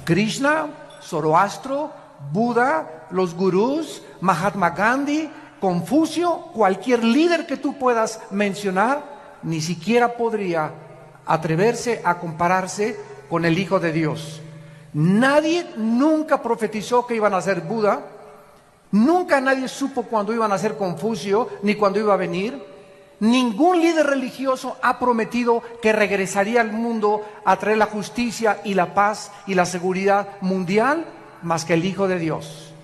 Krishna, Zoroastro, Buda, los gurús, Mahatma Gandhi, Confucio, cualquier líder que tú puedas mencionar, ni siquiera podría atreverse a compararse con el Hijo de Dios. Nadie nunca profetizó que iban a ser Buda, nunca nadie supo cuándo iban a ser Confucio, ni cuándo iba a venir. Ningún líder religioso ha prometido que regresaría al mundo a traer la justicia y la paz y la seguridad mundial, más que el Hijo de Dios.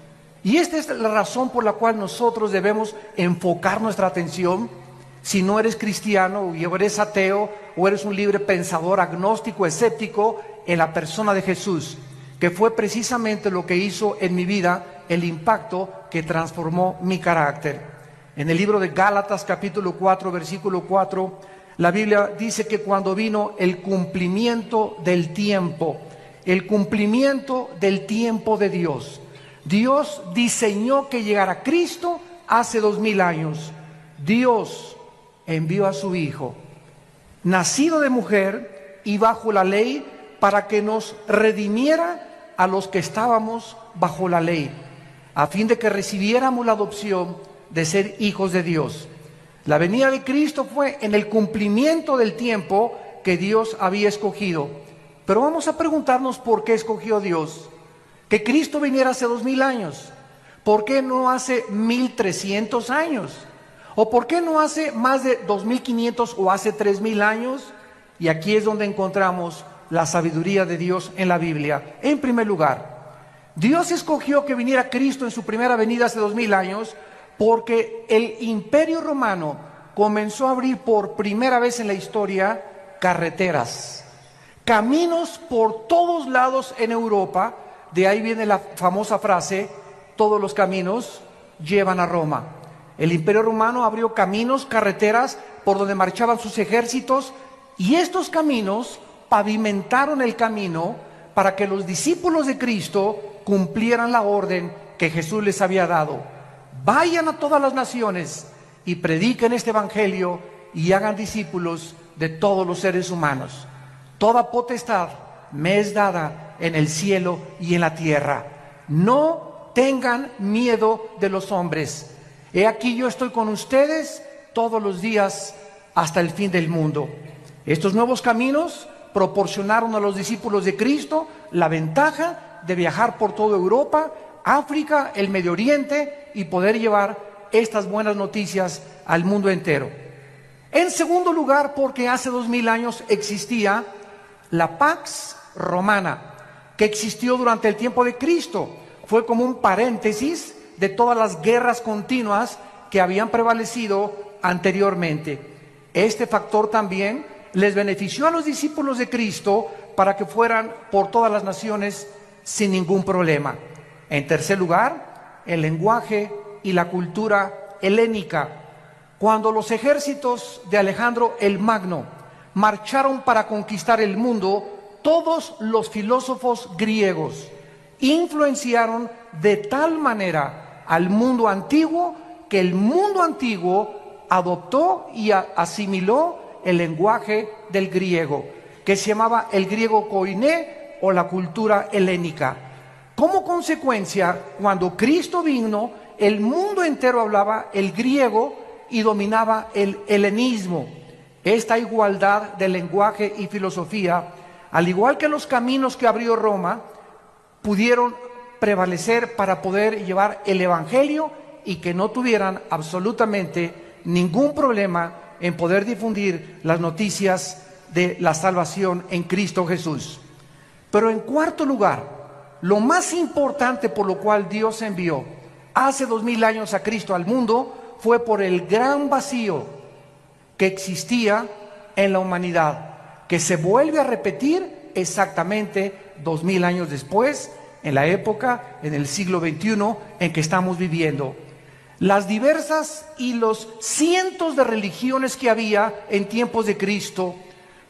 Y esta es la razón por la cual nosotros debemos enfocar nuestra atención. Si no eres cristiano, o eres ateo, o eres un libre pensador, agnóstico, escéptico, en la persona de Jesús, que fue precisamente lo que hizo en mi vida el impacto que transformó mi carácter. En el libro de Gálatas capítulo 4, versículo 4, la Biblia dice que cuando vino el cumplimiento del tiempo de Dios, Dios diseñó que llegara Cristo hace 2000 años. Dios envió a su Hijo, nacido de mujer y bajo la ley, para que nos redimiera a los que estábamos bajo la ley, a fin de que recibiéramos la adopción de ser hijos de Dios. La venida de Cristo fue en el cumplimiento del tiempo que Dios había escogido. Pero vamos a preguntarnos por qué escogió Dios que Cristo viniera hace 2000 años. ¿Por qué no hace 1300 años? ¿O por qué no hace más de 2500 o hace 3000 años? Y aquí es donde encontramos la sabiduría de Dios en la Biblia. En primer lugar, Dios escogió que viniera Cristo en su primera venida hace 2000 años porque el Imperio Romano comenzó a abrir por primera vez en la historia carreteras, caminos por todos lados en Europa. De ahí viene la famosa frase: todos los caminos llevan a Roma. El Imperio Romano abrió caminos, carreteras por donde marchaban sus ejércitos, y estos caminos pavimentaron el camino para que los discípulos de Cristo cumplieran la orden que Jesús les había dado: vayan a todas las naciones y prediquen este evangelio y hagan discípulos de todos los seres humanos. Toda potestad me es dada en el cielo y en la tierra. No tengan miedo de los hombres. He aquí yo estoy con ustedes todos los días hasta el fin del mundo. Estos nuevos caminos proporcionaron a los discípulos de Cristo la ventaja de viajar por toda Europa, África, el Medio Oriente, y poder llevar estas buenas noticias al mundo entero. En segundo lugar, porque hace 2000 años existía la Pax Romana, que existió durante el tiempo de Cristo. Fue como un paréntesis de todas las guerras continuas que habían prevalecido anteriormente. Este factor también les benefició a los discípulos de Cristo para que fueran por todas las naciones sin ningún problema. En tercer lugar, el lenguaje y la cultura helénica. Cuando los ejércitos de Alejandro el Magno marcharon para conquistar el mundo, todos los filósofos griegos influenciaron de tal manera al mundo antiguo que el mundo antiguo adoptó y asimiló el lenguaje del griego, que se llamaba el griego koiné o la cultura helénica. Como consecuencia, cuando Cristo vino, el mundo entero hablaba el griego y dominaba el helenismo. Esta igualdad de lenguaje y filosofía, al igual que los caminos que abrió Roma, pudieron prevalecer para poder llevar el evangelio y que no tuvieran absolutamente ningún problema en poder difundir las noticias de la salvación en Cristo Jesús. Pero en cuarto lugar, lo más importante por lo cual Dios envió hace 2000 años a Cristo al mundo fue por el gran vacío que existía en la humanidad, que se vuelve a repetir exactamente 2000 años después, en la época, en el siglo XXI en que estamos viviendo. Las diversas y los cientos de religiones que había en tiempos de Cristo,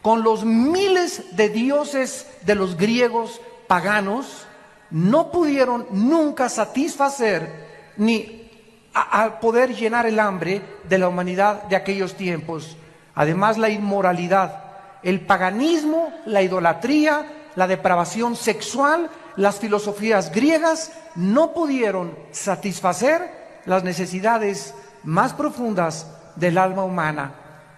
con los miles de dioses de los griegos paganos, no pudieron nunca satisfacer ni a poder llenar el hambre de la humanidad de aquellos tiempos. Además, la inmoralidad, el paganismo, la idolatría, la depravación sexual, las filosofías griegas no pudieron satisfacer las necesidades más profundas del alma humana.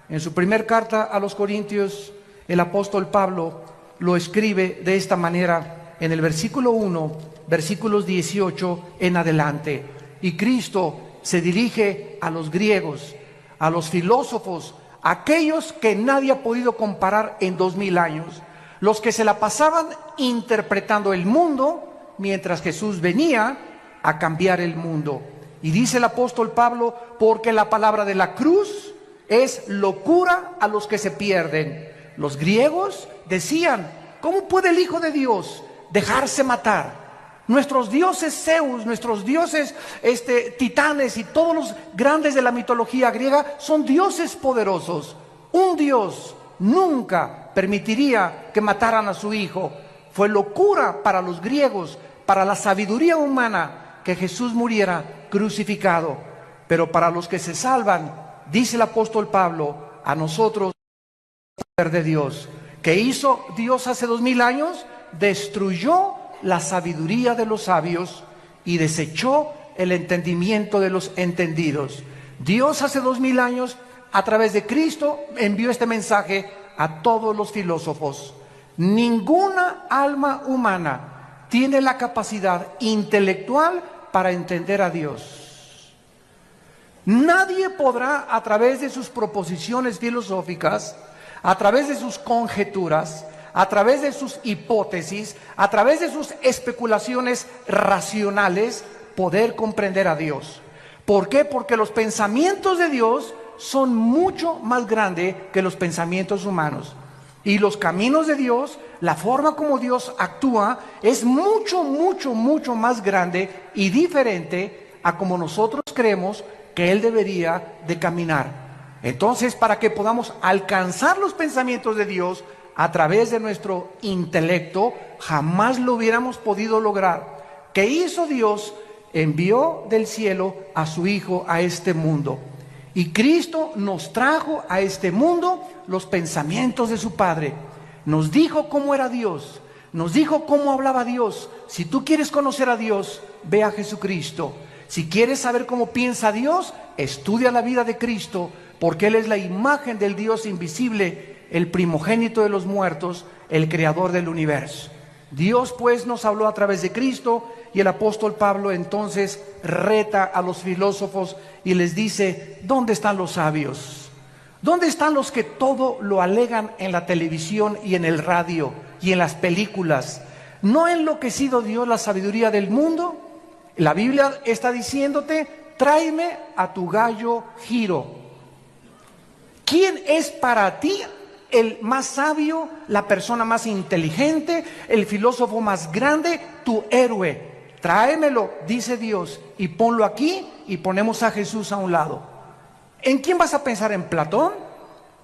En su primer carta a los Corintios, el apóstol Pablo lo escribe de esta manera en el versículo 1, versículos 18 en adelante. Y Cristo se dirige a los griegos, a los filósofos, aquellos que nadie ha podido comparar en 2000 años, los que se la pasaban interpretando el mundo mientras Jesús venía a cambiar el mundo. Y dice el apóstol Pablo, porque la palabra de la cruz es locura a los que se pierden. Los griegos decían, ¿cómo puede el Hijo de Dios dejarse matar? Nuestros dioses Zeus, nuestros dioses titanes y todos los grandes de la mitología griega son dioses poderosos. Un Dios nunca permitiría que mataran a su Hijo. Fue locura para los griegos, para la sabiduría humana, que Jesús muriera crucificado. Pero para los que se salvan, dice el apóstol Pablo, a nosotros el poder de Dios. ¿Qué hizo Dios hace 2000 años? Destruyó la sabiduría de los sabios y desechó el entendimiento de los entendidos. Dios hace 2000 años, a través de Cristo, envió este mensaje a todos los filósofos. Ninguna alma humana tiene la capacidad intelectual para entender a Dios. Nadie podrá, a través de sus proposiciones filosóficas, a través de sus conjeturas, a través de sus hipótesis, a través de sus especulaciones racionales, poder comprender a Dios. ¿Por qué? Porque los pensamientos de Dios son mucho más grandes que los pensamientos humanos. Y los caminos de Dios, la forma como Dios actúa, es mucho, mucho, mucho más grande y diferente a como nosotros creemos que Él debería de caminar. Entonces, para que podamos alcanzar los pensamientos de Dios a través de nuestro intelecto, jamás lo hubiéramos podido lograr. ¿Qué hizo Dios? Envió del cielo a su Hijo a este mundo. Y Cristo nos trajo a este mundo los pensamientos de su Padre. Nos dijo cómo era Dios, nos dijo cómo hablaba Dios. Si tú quieres conocer a Dios, ve a Jesucristo. Si quieres saber cómo piensa Dios, estudia la vida de Cristo, porque Él es la imagen del Dios invisible, el primogénito de los muertos, el creador del universo. Dios pues nos habló a través de Cristo, y el apóstol Pablo entonces reta a los filósofos y les dice, ¿dónde están los sabios? ¿Dónde están los que todo lo alegan en la televisión y en el radio y en las películas? ¿No ha enloquecido Dios la sabiduría del mundo? La Biblia está diciéndote, tráeme a tu gallo Giro. ¿Quién es para ti el más sabio, la persona más inteligente, el filósofo más grande, tu héroe? Tráemelo, dice Dios, y ponlo aquí, y ponemos a Jesús a un lado. ¿En quién vas a pensar? ¿En Platón?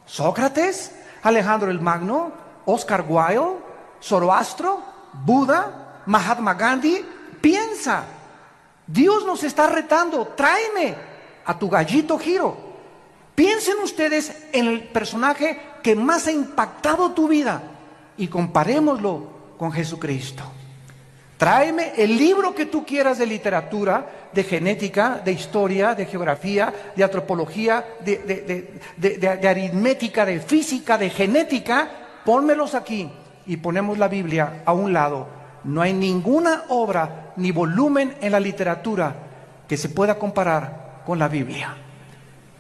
¿Sócrates? ¿Alejandro el Magno? ¿Oscar Wilde? ¿Zoroastro? ¿Buda? ¿Mahatma Gandhi? Piensa. Dios nos está retando, tráeme a tu gallito Giro. Piensen ustedes en el personaje que más ha impactado tu vida y comparémoslo con Jesucristo. Tráeme el libro que tú quieras de literatura, de genética, de historia, de geografía, de antropología, de aritmética, de física, de genética. Pónmelos aquí y ponemos la Biblia a un lado. No hay ninguna obra ni volumen en la literatura que se pueda comparar con la Biblia.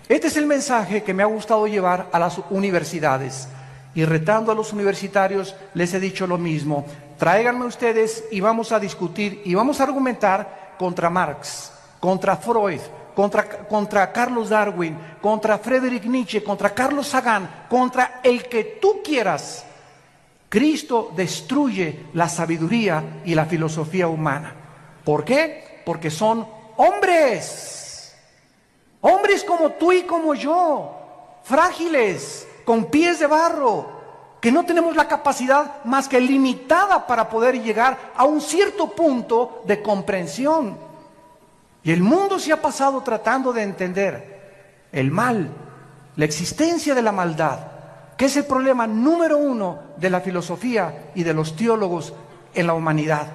Este es el mensaje que me ha gustado llevar a las universidades. Y retando a los universitarios les he dicho lo mismo. Tráiganme ustedes y vamos a discutir y vamos a argumentar contra Marx, contra Freud, contra Carlos Darwin, contra Friedrich Nietzsche, contra Carlos Sagan, contra el que tú quieras. Cristo destruye la sabiduría y la filosofía humana. ¿Por qué? Porque son hombres. Hombres como tú y como yo, frágiles, con pies de barro, que no tenemos la capacidad más que limitada para poder llegar a un cierto punto de comprensión. Y el mundo se ha pasado tratando de entender el mal, la existencia de la maldad, que es el problema número uno de la filosofía y de los teólogos en la humanidad.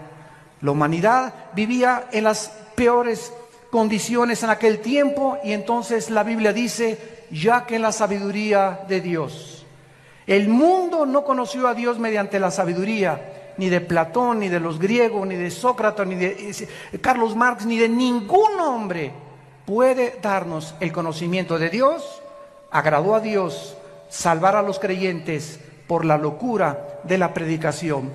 La humanidad vivía en las peores condiciones en aquel tiempo, y entonces la Biblia dice, ya que en la sabiduría de Dios. El mundo no conoció a Dios mediante la sabiduría, ni de Platón, ni de los griegos, ni de Sócrates, ni de Carlos Marx, ni de ningún hombre puede darnos el conocimiento de Dios. Agradó a Dios salvar a los creyentes por la locura de la predicación.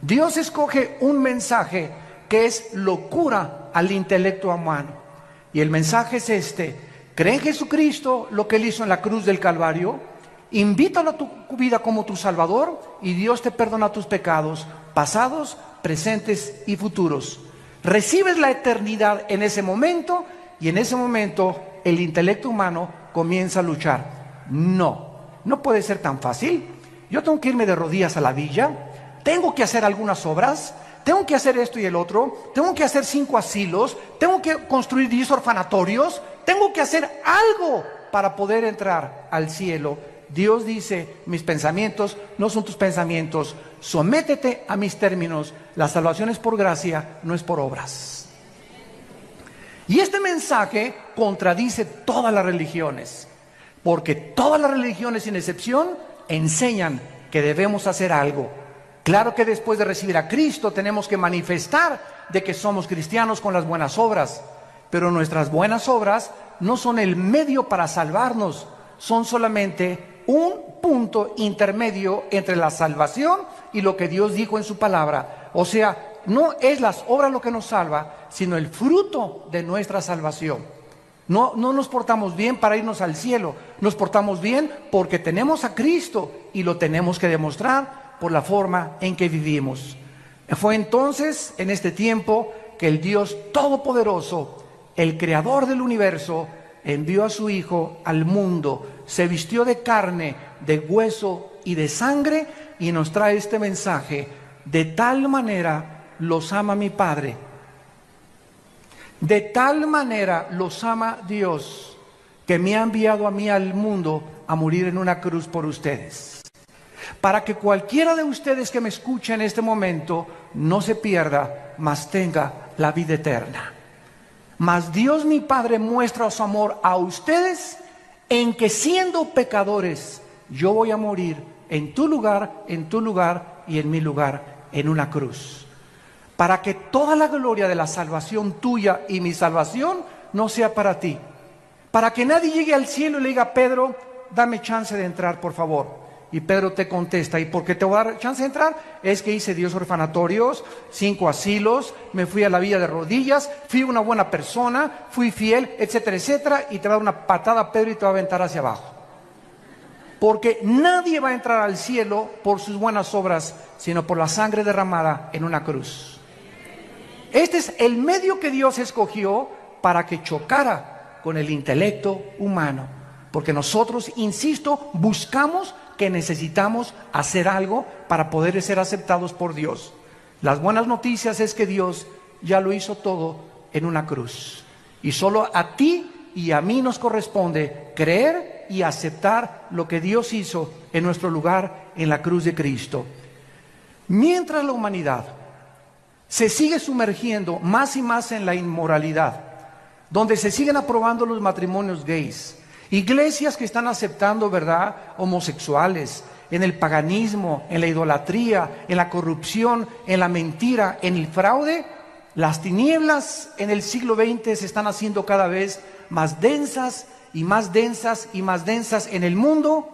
Dios escoge un mensaje que es locura al intelecto humano. Y el mensaje es este: cree en Jesucristo, lo que Él hizo en la cruz del Calvario, invítalo a tu vida como tu Salvador, y Dios te perdona tus pecados, pasados, presentes y futuros. Recibes la eternidad en ese momento, y en ese momento el intelecto humano comienza a luchar. No puede ser tan fácil. Yo tengo que irme de rodillas a la villa, tengo que hacer algunas obras, tengo que hacer esto y el otro, tengo que hacer 5 asilos, tengo que construir 10 orfanatorios, tengo que hacer algo para poder entrar al cielo. Dios dice, mis pensamientos no son tus pensamientos, sométete a mis términos, la salvación es por gracia, no es por obras. Y este mensaje contradice todas las religiones, porque todas las religiones sin excepción enseñan que debemos hacer algo. Claro que después de recibir a Cristo tenemos que manifestar de que somos cristianos con las buenas obras, pero nuestras buenas obras no son el medio para salvarnos, son solamente un punto intermedio entre la salvación y lo que Dios dijo en su palabra. O sea, no es las obras lo que nos salva, sino el fruto de nuestra salvación. No nos portamos bien para irnos al cielo, nos portamos bien porque tenemos a Cristo y lo tenemos que demostrar por la forma en que vivimos. Fue entonces, en este tiempo, que el Dios Todopoderoso, el Creador del universo, envió a su Hijo al mundo, se vistió de carne, de hueso y de sangre, y nos trae este mensaje: de tal manera los ama mi Padre, de tal manera los ama Dios, que me ha enviado a mí al mundo a morir en una cruz por ustedes, para que cualquiera de ustedes que me escuche en este momento no se pierda, mas tenga la vida eterna. Mas Dios mi Padre muestra su amor a ustedes en que, siendo pecadores, yo voy a morir en tu lugar y en mi lugar, en una cruz, para que toda la gloria de la salvación tuya y mi salvación no sea para ti, para que nadie llegue al cielo y le diga: Pedro, dame chance de entrar, por favor. Y Pedro te contesta: ¿y por qué te voy a dar chance de entrar? Es que hice 10 orfanatorios, 5 asilos, me fui a la villa de rodillas, fui una buena persona, fui fiel, etcétera, etcétera. Y te va a dar una patada, Pedro, y te va a aventar hacia abajo. Porque nadie va a entrar al cielo por sus buenas obras, sino por la sangre derramada en una cruz. Este es el medio que Dios escogió para que chocara con el intelecto humano. Porque nosotros, insisto, buscamos que necesitamos hacer algo para poder ser aceptados por Dios. Las buenas noticias es que Dios ya lo hizo todo en una cruz. Y solo a ti y a mí nos corresponde creer y aceptar lo que Dios hizo en nuestro lugar en la cruz de Cristo. Mientras la humanidad se sigue sumergiendo más y más en la inmoralidad, donde se siguen aprobando los matrimonios gays, iglesias que están aceptando, ¿verdad?, homosexuales, en el paganismo, en la idolatría, en la corrupción, en la mentira, en el fraude, las tinieblas en el siglo XX se están haciendo cada vez más densas y más densas y más densas en el mundo,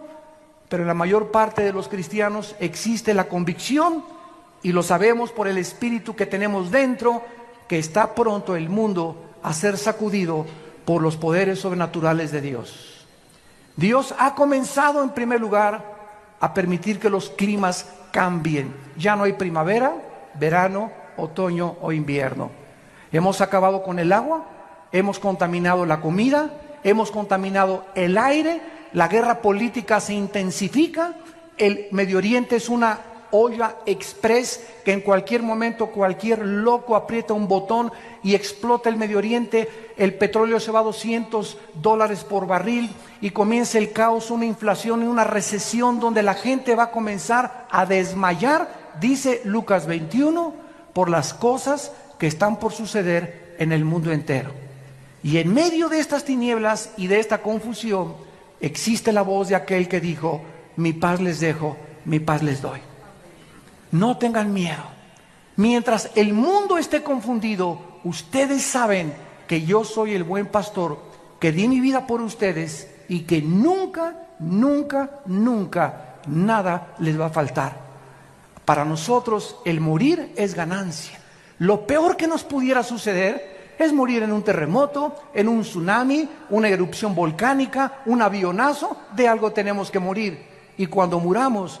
pero en la mayor parte de los cristianos existe la convicción, y lo sabemos por el espíritu que tenemos dentro, que está pronto el mundo a ser sacudido por los poderes sobrenaturales de Dios. Dios ha comenzado en primer lugar a permitir que los climas cambien. Ya no hay primavera, verano, otoño o invierno. Hemos acabado con el agua, hemos contaminado la comida, hemos contaminado el aire, la guerra política se intensifica, el Medio Oriente es una olla express que en cualquier momento cualquier loco aprieta un botón y explota el Medio Oriente, el petróleo se va a $200 por barril y comienza el caos, una inflación y una recesión donde la gente va a comenzar a desmayar, dice Lucas 21, por las cosas que están por suceder en el mundo entero. Y en medio de estas tinieblas y de esta confusión existe la voz de aquel que dijo: mi paz les dejo, mi paz les doy. No tengan miedo. Mientras el mundo esté confundido, ustedes saben que yo soy el buen pastor, que di mi vida por ustedes y que nunca, nunca, nunca nada les va a faltar. Para nosotros el morir es ganancia. Lo peor que nos pudiera suceder es morir en un terremoto, en un tsunami, una erupción volcánica, un avionazo. De algo tenemos que morir. Y cuando muramos,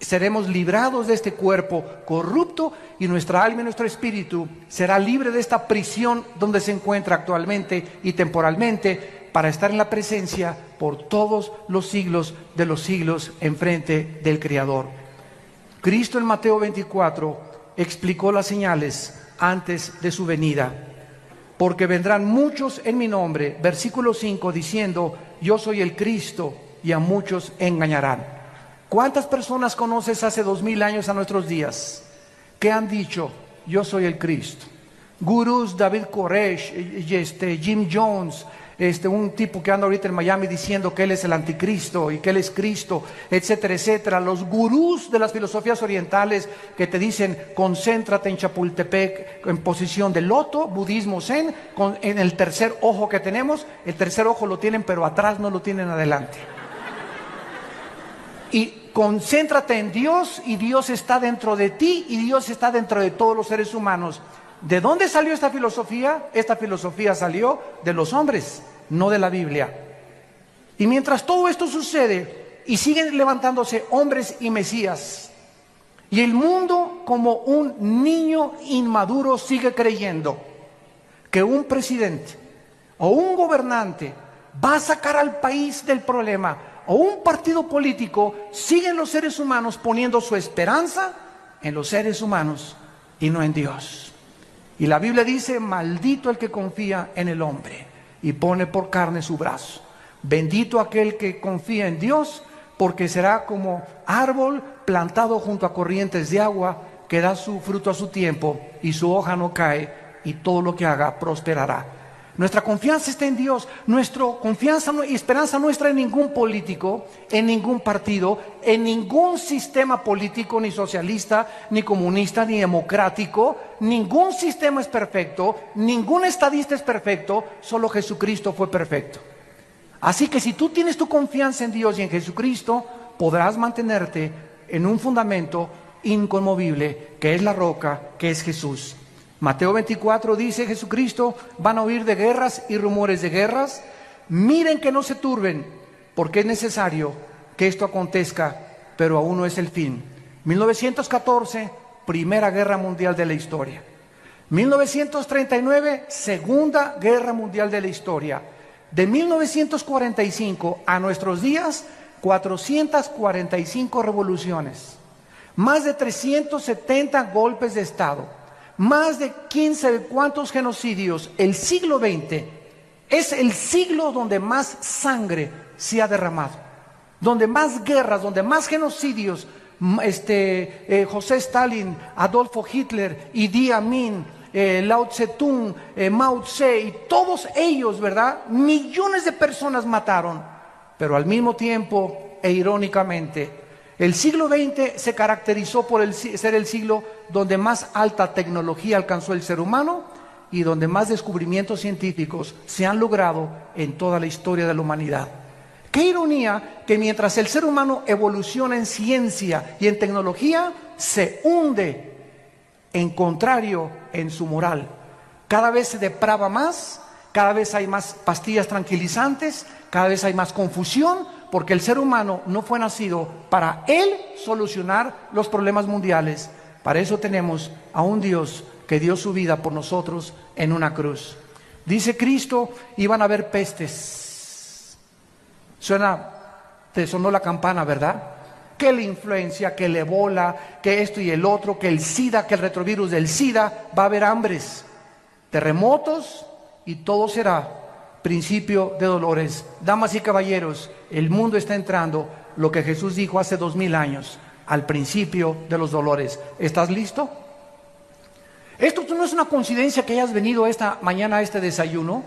seremos librados de este cuerpo corrupto y nuestra alma y nuestro espíritu será libre de esta prisión donde se encuentra actualmente y temporalmente, para estar en la presencia por todos los siglos de los siglos enfrente del Creador. Cristo en Mateo 24 explicó las señales antes de su venida. Porque vendrán muchos en mi nombre, versículo 5, diciendo: yo soy el Cristo, y a muchos engañarán. ¿Cuántas personas conoces hace 2000 años a nuestros días que han dicho: yo soy el Cristo? Gurús, David Koresh, Jim Jones, un tipo que anda ahorita en Miami diciendo que él es el anticristo y que él es Cristo, etcétera, etcétera. Los gurús de las filosofías orientales que te dicen: concéntrate en Chapultepec en posición de loto, budismo zen, en el tercer ojo que tenemos. El tercer ojo lo tienen pero atrás, no lo tienen adelante. Y concéntrate en Dios, y Dios está dentro de ti, y Dios está dentro de todos los seres humanos. ¿De dónde salió esta filosofía? Esta filosofía salió de los hombres, no de la Biblia. Y mientras todo esto sucede y siguen levantándose hombres y mesías, y el mundo como un niño inmaduro sigue creyendo que un presidente o un gobernante va a sacar al país del problema, o un partido político, siguen los seres humanos poniendo su esperanza en los seres humanos y no en Dios. Y la Biblia dice: maldito el que confía en el hombre y pone por carne su brazo. Bendito aquel que confía en Dios, porque será como árbol plantado junto a corrientes de agua, que da su fruto a su tiempo y su hoja no cae, y todo lo que haga prosperará. Nuestra confianza está en Dios. Nuestra confianza y esperanza no está en ningún político, en ningún partido, en ningún sistema político, ni socialista, ni comunista, ni democrático. Ningún sistema es perfecto, ningún estadista es perfecto, solo Jesucristo fue perfecto. Así que si tú tienes tu confianza en Dios y en Jesucristo, podrás mantenerte en un fundamento inconmovible, que es la roca, que es Jesús. Mateo 24 dice Jesucristo: van a oír de guerras y rumores de guerras. Miren que no se turben, porque es necesario que esto acontezca, pero aún no es el fin. 1914, Primera Guerra Mundial de la historia. 1939, Segunda Guerra Mundial de la historia. De 1945 a nuestros días, 445 revoluciones, más de 370 golpes de Estado, más de 15 cuantos genocidios. El siglo XX es el siglo donde más sangre se ha derramado, donde más guerras, donde más genocidios. José Stalin, Adolfo Hitler, Idi Amin, Lao Tse-tung, Mao Tse, y todos ellos, ¿verdad? Millones de personas mataron. Pero al mismo tiempo, e irónicamente, el siglo XX se caracterizó por ser el siglo donde más alta tecnología alcanzó el ser humano y donde más descubrimientos científicos se han logrado en toda la historia de la humanidad. Qué ironía que mientras el ser humano evoluciona en ciencia y en tecnología, se hunde en contrario en su moral. Cada vez se deprava más, cada vez hay más pastillas tranquilizantes, cada vez hay más confusión, porque el ser humano no fue nacido para él solucionar los problemas mundiales. Para eso tenemos a un Dios que dio su vida por nosotros en una cruz. Dice Cristo: iban a haber pestes. Te sonó la campana, ¿verdad? que la influencia, que el ébola, que esto y el otro, que el SIDA, que el retrovirus del SIDA. Va a haber hambres, terremotos y todo será principio de dolores. Damas y caballeros, el mundo está entrando, lo que Jesús dijo hace 2000 años, al principio de los dolores. ¿Estás listo? Esto no es una coincidencia que hayas venido esta mañana a este desayuno.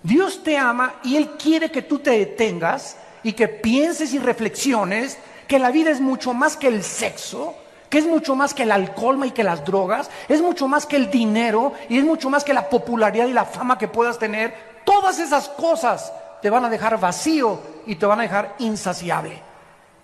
Dios te ama y Él quiere que tú te detengas y que pienses y reflexiones que la vida es mucho más que el sexo, que es mucho más que el alcohol y que las drogas, es mucho más que el dinero y es mucho más que la popularidad y la fama que puedas tener. Todas esas cosas te van a dejar vacío y te van a dejar insaciable,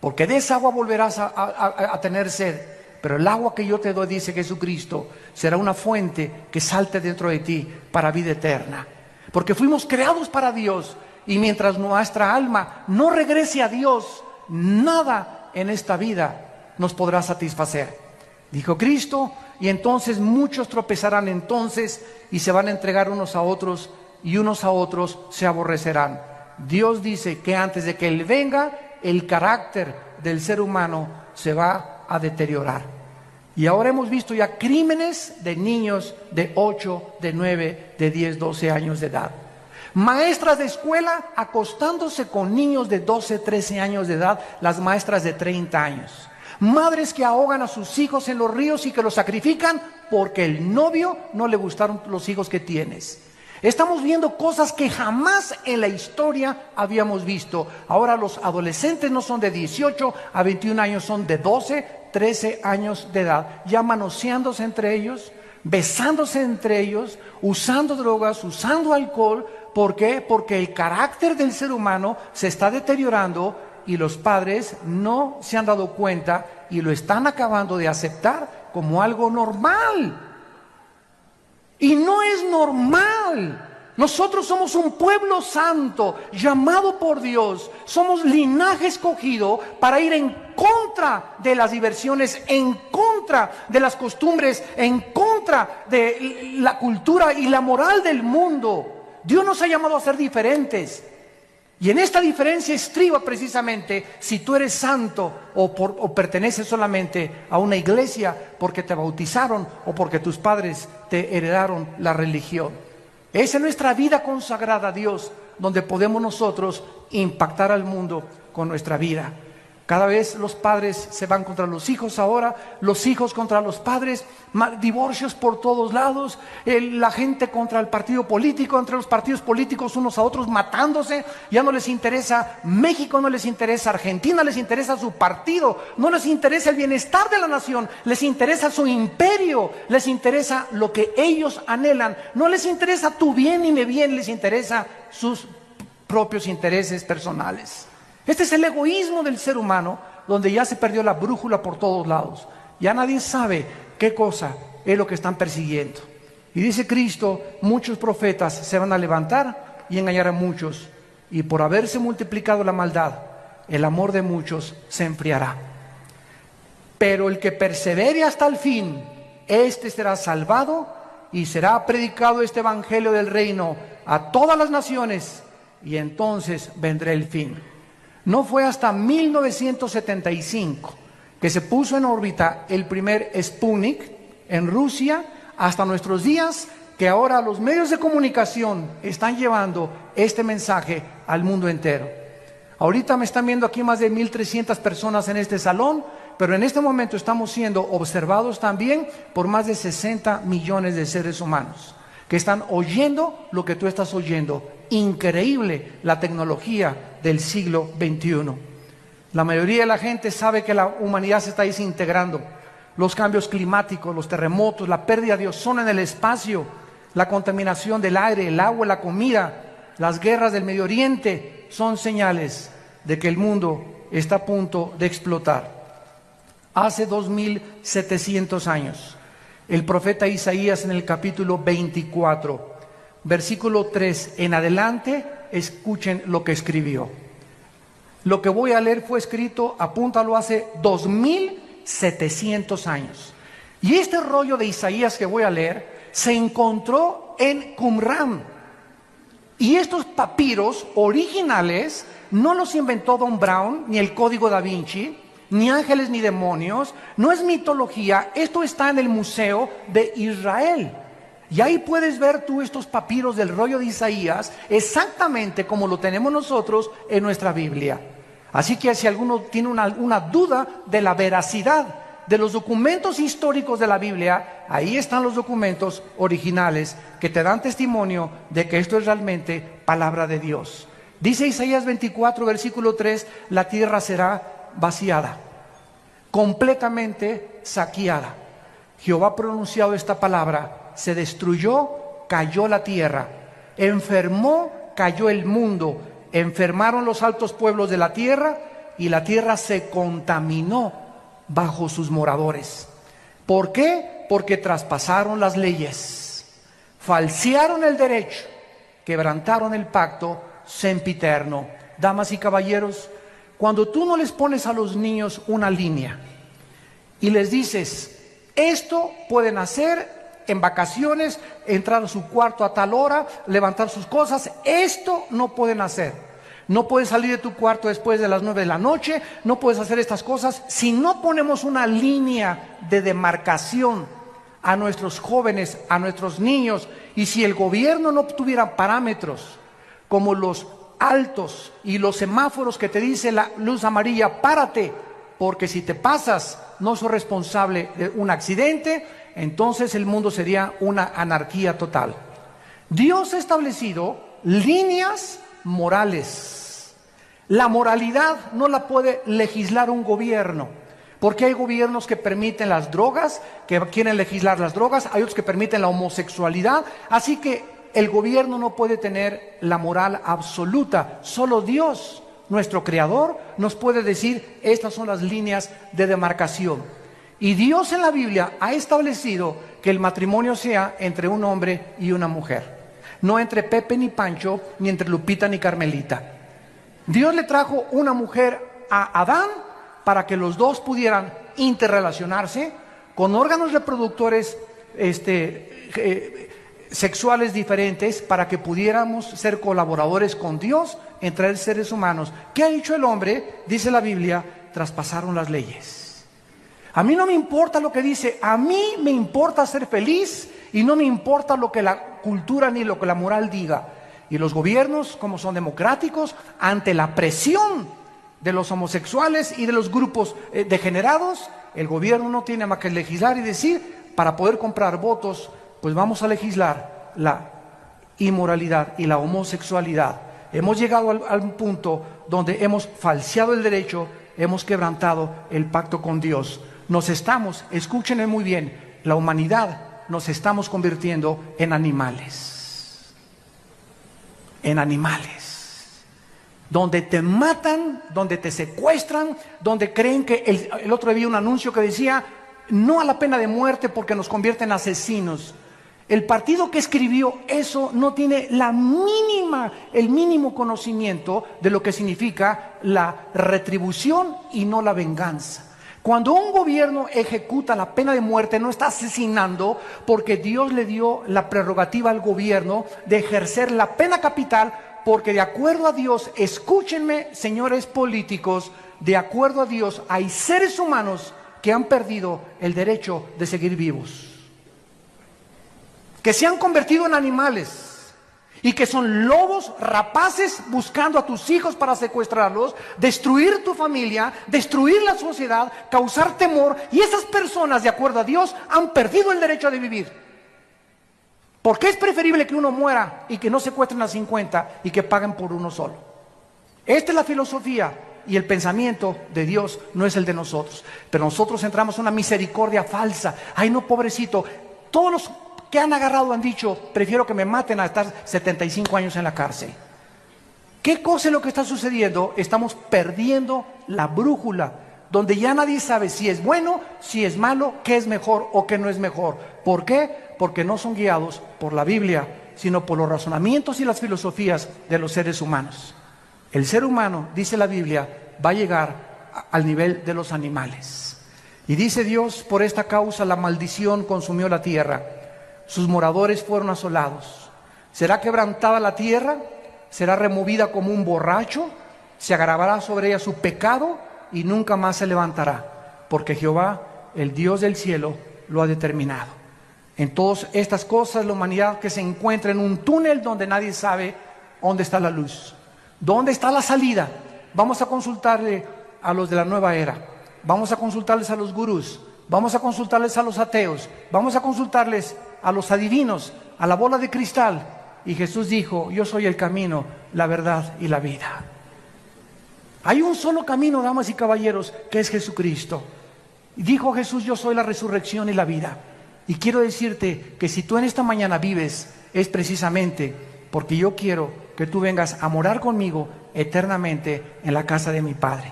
porque de esa agua volverás a tener sed. Pero el agua que yo te doy, dice Jesucristo, será una fuente que salte dentro de ti para vida eterna. Porque fuimos creados para Dios, y mientras nuestra alma no regrese a Dios, nada en esta vida nos podrá satisfacer. Dijo Cristo, y entonces muchos tropezarán entonces y se van a entregar unos a otros, y unos a otros se aborrecerán. Dios dice que antes de que Él venga, el carácter del ser humano se va a deteriorar. Y ahora hemos visto ya crímenes de niños de 8, de 9, de 10, 12 años de edad. Maestras de escuela acostándose con niños de 12, 13 años de edad, las maestras de 30 años. Madres que ahogan a sus hijos en los ríos y que los sacrifican porque el novio no le gustaron los hijos que tienes. Estamos viendo cosas que jamás en la historia habíamos visto. Ahora los adolescentes no son de 18 a 21 años, son de 12, 13 años de edad, ya manoseándose entre ellos, besándose entre ellos, usando drogas, usando alcohol. ¿Por qué? Porque el carácter del ser humano se está deteriorando y los padres no se han dado cuenta y lo están acabando de aceptar como algo normal. Y no es normal. Nosotros somos un pueblo santo, llamado por Dios. Somos linaje escogido para ir en contra de las diversiones, en contra de las costumbres, en contra de la cultura y la moral del mundo. Dios nos ha llamado a ser diferentes. Y en esta diferencia estriba precisamente si tú eres santo o perteneces solamente a una iglesia porque te bautizaron o porque tus padres te heredaron la religión. Esa es nuestra vida consagrada a Dios, donde podemos nosotros impactar al mundo con nuestra vida. Cada vez los padres se van contra los hijos ahora, los hijos contra los padres, divorcios por todos lados, la gente contra el partido político, entre los partidos políticos unos a otros matándose. Ya no les interesa México, no les interesa Argentina, les interesa su partido, no les interesa el bienestar de la nación, les interesa su imperio, les interesa lo que ellos anhelan, no les interesa tu bien ni mi bien, les interesa sus propios intereses personales. Este es el egoísmo del ser humano, donde ya se perdió la brújula por todos lados. Ya nadie sabe qué cosa es lo que están persiguiendo. Y dice Cristo, muchos profetas se van a levantar y engañar a muchos. Y por haberse multiplicado la maldad, el amor de muchos se enfriará. Pero el que persevere hasta el fin, este será salvado y será predicado este evangelio del reino a todas las naciones, y entonces vendrá el fin. No fue hasta 1975 que se puso en órbita el primer Sputnik en Rusia, hasta nuestros días, que ahora los medios de comunicación están llevando este mensaje al mundo entero. Ahorita me están viendo aquí más de 1,300 personas en este salón, pero en este momento estamos siendo observados también por más de 60 millones de seres humanos que están oyendo lo que tú estás oyendo. Increíble la tecnología del siglo XXI. La mayoría de la gente sabe que la humanidad se está desintegrando. Los cambios climáticos, los terremotos, la pérdida de ozono en el espacio, la contaminación del aire, el agua, la comida, las guerras del Medio Oriente son señales de que el mundo está a punto de explotar. Hace 2700 años, el profeta Isaías en el capítulo 24, versículo 3 en adelante, escuchen lo que escribió. Lo que voy a leer fue escrito, apúntalo, hace 2700 años. Y este rollo de Isaías que voy a leer se encontró en Qumran. Y estos papiros originales no los inventó Don Brown ni el Código Da Vinci, ni ángeles ni demonios, no es mitología, esto está en el Museo de Israel. Y ahí puedes ver tú estos papiros del rollo de Isaías, exactamente como lo tenemos nosotros en nuestra Biblia. Así que si alguno tiene una duda de la veracidad de los documentos históricos de la Biblia, ahí están los documentos originales que te dan testimonio de que esto es realmente palabra de Dios. Dice Isaías 24, versículo 3, la tierra será vaciada, completamente saqueada. Jehová ha pronunciado esta palabra, se destruyó, cayó la tierra, enfermó, cayó el mundo, enfermaron los altos pueblos de la tierra y la tierra se contaminó bajo sus moradores. ¿Por qué? Porque traspasaron las leyes, falsearon el derecho, quebrantaron el pacto sempiterno. Damas y caballeros, cuando tú no les pones a los niños una línea y les dices, esto pueden hacer en vacaciones, entrar a su cuarto a tal hora, levantar sus cosas, esto no pueden hacer. No puedes salir de tu cuarto después de las 9 de la noche, no puedes hacer estas cosas. Si no ponemos una línea de demarcación a nuestros jóvenes, a nuestros niños, y si el gobierno no tuviera parámetros como los altos y los semáforos que te dice la luz amarilla, párate, porque si te pasas no sos responsable de un accidente, entonces el mundo sería una anarquía total. Dios ha establecido líneas morales. La moralidad no la puede legislar un gobierno, porque hay gobiernos que permiten las drogas, que quieren legislar las drogas, hay otros que permiten la homosexualidad, así que el gobierno no puede tener la moral absoluta. Solo Dios, nuestro Creador, nos puede decir, estas son las líneas de demarcación. Y Dios en la Biblia ha establecido que el matrimonio sea entre un hombre y una mujer, no entre Pepe ni Pancho, ni entre Lupita ni Carmelita. Dios le trajo una mujer a Adán para que los dos pudieran interrelacionarse con órganos reproductores sexuales diferentes, para que pudiéramos ser colaboradores con Dios entre seres humanos. ¿Qué ha dicho el hombre? Dice la Biblia, traspasaron las leyes. A mí no me importa lo que dice, a mí me importa ser feliz y no me importa lo que la cultura ni lo que la moral diga. Y los gobiernos, como son democráticos, ante la presión de los homosexuales y de los grupos degenerados, el gobierno no tiene más que legislar y decir, para poder comprar votos, pues vamos a legislar la inmoralidad y la homosexualidad. Hemos llegado al punto donde hemos falseado el derecho, hemos quebrantado el pacto con Dios. Escúchenme muy bien, la humanidad nos estamos convirtiendo en animales. En animales. Donde te matan, donde te secuestran, donde creen que el otro día vi un anuncio que decía, no a la pena de muerte porque nos convierte en asesinos. El partido que escribió eso no tiene el mínimo conocimiento de lo que significa la retribución y no la venganza. Cuando un gobierno ejecuta la pena de muerte, no está asesinando, porque Dios le dio la prerrogativa al gobierno de ejercer la pena capital, porque de acuerdo a Dios, escúchenme, señores políticos, de acuerdo a Dios hay seres humanos que han perdido el derecho de seguir vivos, que se han convertido en animales y que son lobos rapaces buscando a tus hijos para secuestrarlos, destruir tu familia, destruir la sociedad, causar temor, y esas personas, de acuerdo a Dios, han perdido el derecho de vivir. Porque es preferible que uno muera y que no secuestren a 50 y que paguen por uno solo. Esta es la filosofía y el pensamiento de Dios, no es el de nosotros. Pero nosotros entramos en una misericordia falsa. Ay, no, pobrecito. Todos los que han agarrado han dicho, prefiero que me maten a estar 75 años en la cárcel. ¿Qué cosa es lo que está sucediendo? Estamos perdiendo la brújula, donde ya nadie sabe si es bueno, si es malo, qué es mejor o qué no es mejor. ¿Por qué? Porque no son guiados por la Biblia, sino por los razonamientos y las filosofías de los seres humanos. El ser humano, dice la Biblia, va a llegar al nivel de los animales. Y dice Dios, por esta causa la maldición consumió la tierra. Sus moradores fueron asolados. ¿Será quebrantada la tierra? ¿Será removida como un borracho? ¿Se agravará sobre ella su pecado? y nunca más se levantará, porque Jehová, el Dios del cielo, lo ha determinado. En todas estas cosas, la humanidad que se encuentra en un túnel donde nadie sabe dónde está la luz, dónde está la salida. Vamos a consultarle a los de la nueva era, vamos a consultarles a los gurús, vamos a consultarles a los ateos, vamos a consultarles a los adivinos, a la bola de cristal. Y Jesús dijo: yo soy el camino, la verdad y la vida. Hay un solo camino, damas y caballeros, que es Jesucristo. Dijo Jesús: yo soy la resurrección y la vida. Y quiero decirte que si tú en esta mañana vives, es precisamente porque yo quiero que tú vengas a morar conmigo eternamente en la casa de mi Padre.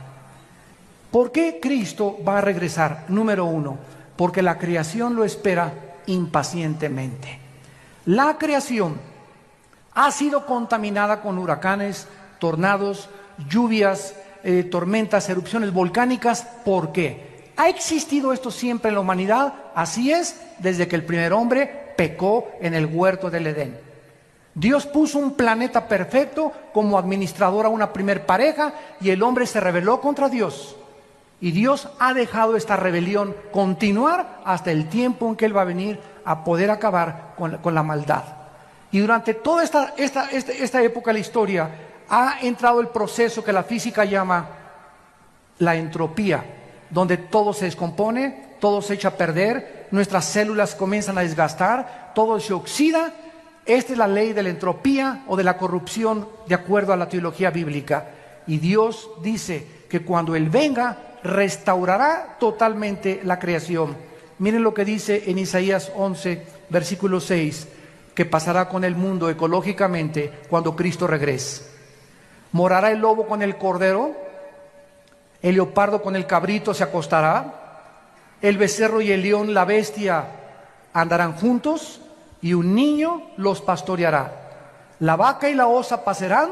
¿Por qué Cristo va a regresar? Número uno, porque la creación lo espera impacientemente. La creación ha sido contaminada con huracanes, tornados, lluvias, tormentas, erupciones volcánicas. ¿Por qué? ¿Ha existido esto siempre en la humanidad? Así es, desde que el primer hombre pecó en el huerto del Edén. Dios puso un planeta perfecto como administrador a una primer pareja y el hombre se rebeló contra Dios. Y Dios ha dejado esta rebelión continuar hasta el tiempo en que Él va a venir a poder acabar con la maldad. Y durante toda esta época de la historia ha entrado el proceso que la física llama la entropía, donde todo se descompone, todo se echa a perder, nuestras células comienzan a desgastar, todo se oxida. Esta es la ley de la entropía o de la corrupción de acuerdo a la teología bíblica. Y Dios dice que cuando Él venga, restaurará totalmente la creación. Miren lo que dice en Isaías 11, versículo 6, que pasará con el mundo ecológicamente cuando Cristo regrese. Morará el lobo con el cordero, el leopardo con el cabrito se acostará, el becerro y el león, la bestia, andarán juntos, y un niño los pastoreará. La vaca y la osa pasarán,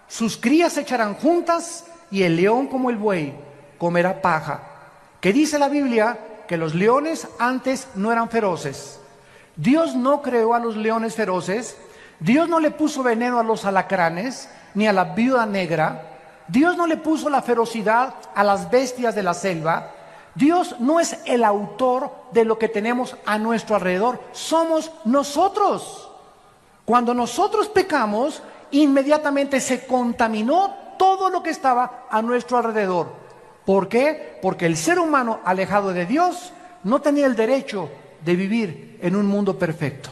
sus crías se echarán juntas, y el león como el buey comerá paja. ¿Qué dice la Biblia? Que los leones antes no eran feroces. Dios no creó a los leones feroces, Dios no le puso veneno a los alacranes, ni a la viuda negra, Dios no le puso la ferocidad a las bestias de la selva. Dios no es el autor de lo que tenemos a nuestro alrededor, somos nosotros. Cuando nosotros pecamos, inmediatamente se contaminó todo lo que estaba a nuestro alrededor. ¿Por qué? Porque el ser humano alejado de Dios no tenía el derecho de vivir en un mundo perfecto.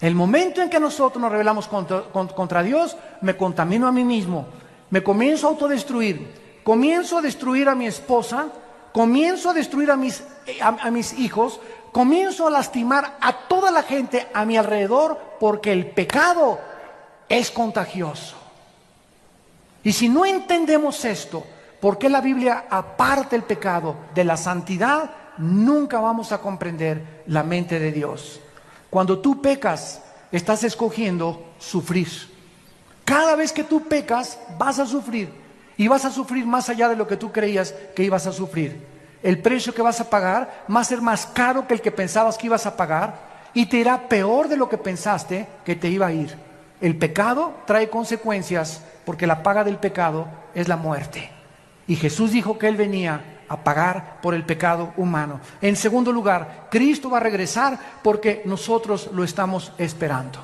El momento en que nosotros nos rebelamos contra Dios, me contamino a mí mismo, me comienzo a autodestruir, comienzo a destruir a mi esposa, comienzo a destruir a mis hijos, comienzo a lastimar a toda la gente a mi alrededor, porque el pecado es contagioso. Y si no entendemos esto, ¿por qué la Biblia aparta el pecado de la santidad? Nunca vamos a comprender la mente de Dios. Cuando tú pecas, estás escogiendo sufrir. Cada vez que tú pecas, vas a sufrir. Y vas a sufrir más allá de lo que tú creías que ibas a sufrir. El precio que vas a pagar va a ser más caro que el que pensabas que ibas a pagar, y te irá peor de lo que pensaste que te iba a ir. El pecado trae consecuencias, porque la paga del pecado es la muerte. Y Jesús dijo que Él venía a pagar por el pecado humano. En segundo lugar, Cristo va a regresar porque nosotros lo estamos esperando.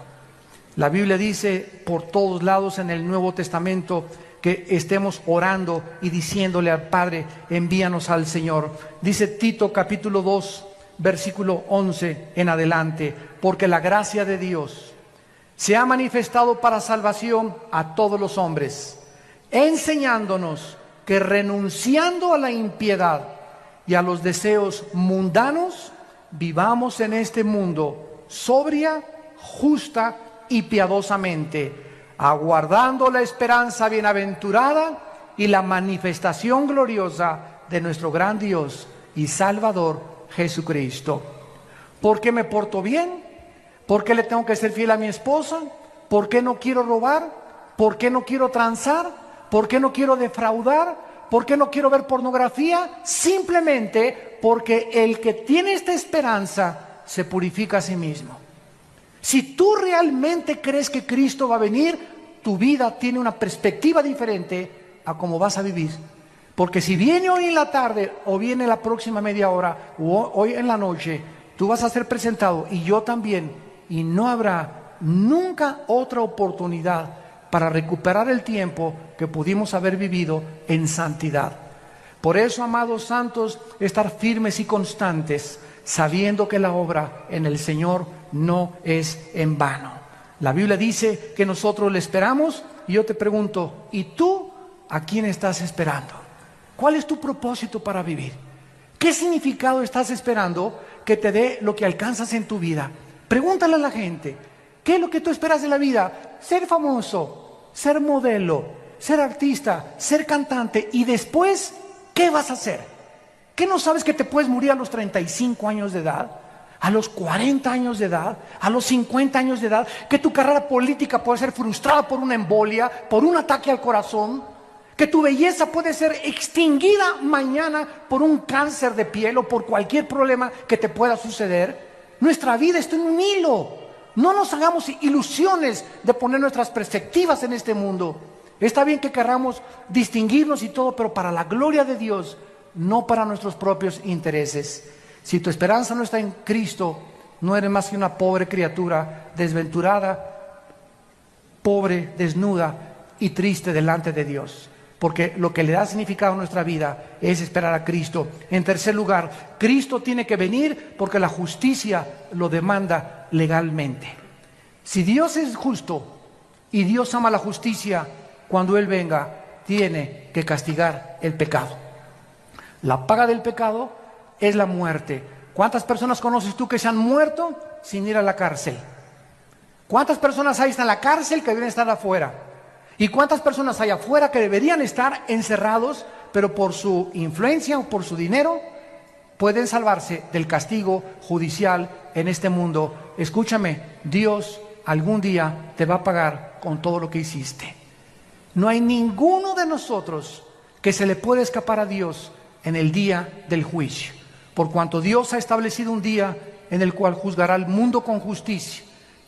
La Biblia dice por todos lados en el Nuevo Testamento que estemos orando y diciéndole al Padre: envíanos al Señor. Dice Tito capítulo 2, versículo 11 en adelante: porque la gracia de Dios se ha manifestado para salvación a todos los hombres, enseñándonos que renunciando a la impiedad y a los deseos mundanos, vivamos en este mundo sobria, justa y piadosamente, aguardando la esperanza bienaventurada y la manifestación gloriosa de nuestro gran Dios y Salvador Jesucristo. ¿Por qué me porto bien? ¿Por qué le tengo que ser fiel a mi esposa? ¿Por qué no quiero robar? ¿Por qué no quiero transar? ¿Por qué no quiero defraudar? ¿Por qué no quiero ver pornografía? Simplemente porque el que tiene esta esperanza se purifica a sí mismo. Si tú realmente crees que Cristo va a venir, tu vida tiene una perspectiva diferente a cómo vas a vivir. Porque si viene hoy en la tarde o viene la próxima media hora o hoy en la noche, tú vas a ser presentado y yo también, y no habrá nunca otra oportunidad para recuperar el tiempo que pudimos haber vivido en santidad. Por eso, amados santos, estar firmes y constantes, sabiendo que la obra en el Señor no es en vano. La Biblia dice que nosotros le esperamos, y yo te pregunto, ¿y tú a quién estás esperando? ¿Cuál es tu propósito para vivir? ¿Qué significado estás esperando que te dé lo que alcanzas en tu vida? Pregúntale a la gente, ¿qué es lo que tú esperas de la vida? Ser famoso, ser modelo, ser artista, ser cantante, y después, ¿qué vas a hacer? ¿Qué no sabes que te puedes morir a los 35 años de edad? ¿A los 40 años de edad? ¿A los 50 años de edad? ¿Que tu carrera política puede ser frustrada por una embolia, por un ataque al corazón? ¿Que tu belleza puede ser extinguida mañana por un cáncer de piel o por cualquier problema que te pueda suceder? Nuestra vida está en un hilo. No nos hagamos ilusiones de poner nuestras perspectivas en este mundo. Está bien que queramos distinguirnos y todo, pero para la gloria de Dios, no para nuestros propios intereses. Si tu esperanza no está en Cristo, no eres más que una pobre criatura, desventurada, pobre, desnuda y triste delante de Dios. Porque lo que le da significado a nuestra vida es esperar a Cristo. En tercer lugar, Cristo tiene que venir porque la justicia lo demanda legalmente. Si Dios es justo y Dios ama la justicia, cuando Él venga, tiene que castigar el pecado. La paga del pecado es la muerte. ¿Cuántas personas conoces tú que se han muerto sin ir a la cárcel? ¿Cuántas personas hay en la cárcel que deben estar afuera? ¿Y cuántas personas hay afuera que deberían estar encerrados, pero por su influencia o por su dinero pueden salvarse del castigo judicial en este mundo? Escúchame, Dios algún día te va a pagar con todo lo que hiciste. No hay ninguno de nosotros que se le pueda escapar a Dios en el día del juicio, por cuanto Dios ha establecido un día en el cual juzgará al mundo con justicia,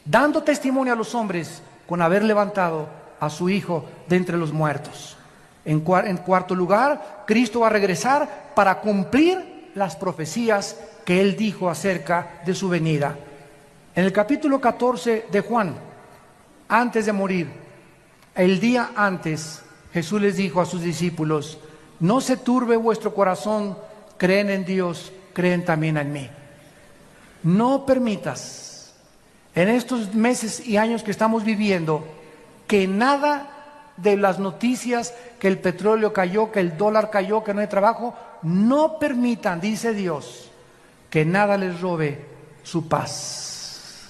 dando testimonio a los hombres con haber levantado a su Hijo de entre los muertos. En cuarto lugar, Cristo va a regresar para cumplir las profecías que Él dijo acerca de su venida. En el capítulo 14 de Juan, antes de morir, el día antes, Jesús les dijo a sus discípulos: no se turbe vuestro corazón, creen en Dios, creen también en mí. No permitas en estos meses y años que estamos viviendo que nada de las noticias, que el petróleo cayó, que el dólar cayó, que no hay trabajo, no permitan, dice Dios, que nada les robe su paz.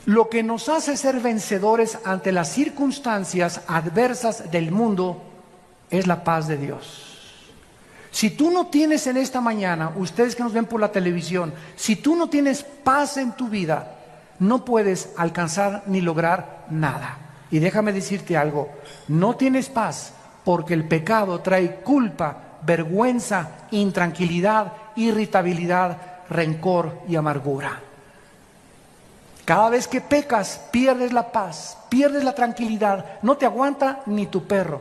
Lo que nos hace ser vencedores ante las circunstancias adversas del mundo es la paz de Dios. Si tú no tienes en esta mañana, ustedes que nos ven por la televisión, si tú no tienes paz en tu vida, no puedes alcanzar ni lograr nada. Y déjame decirte algo, no tienes paz porque el pecado trae culpa, vergüenza, intranquilidad, irritabilidad, rencor y amargura. Cada vez que pecas, pierdes la paz, pierdes la tranquilidad, no te aguanta ni tu perro.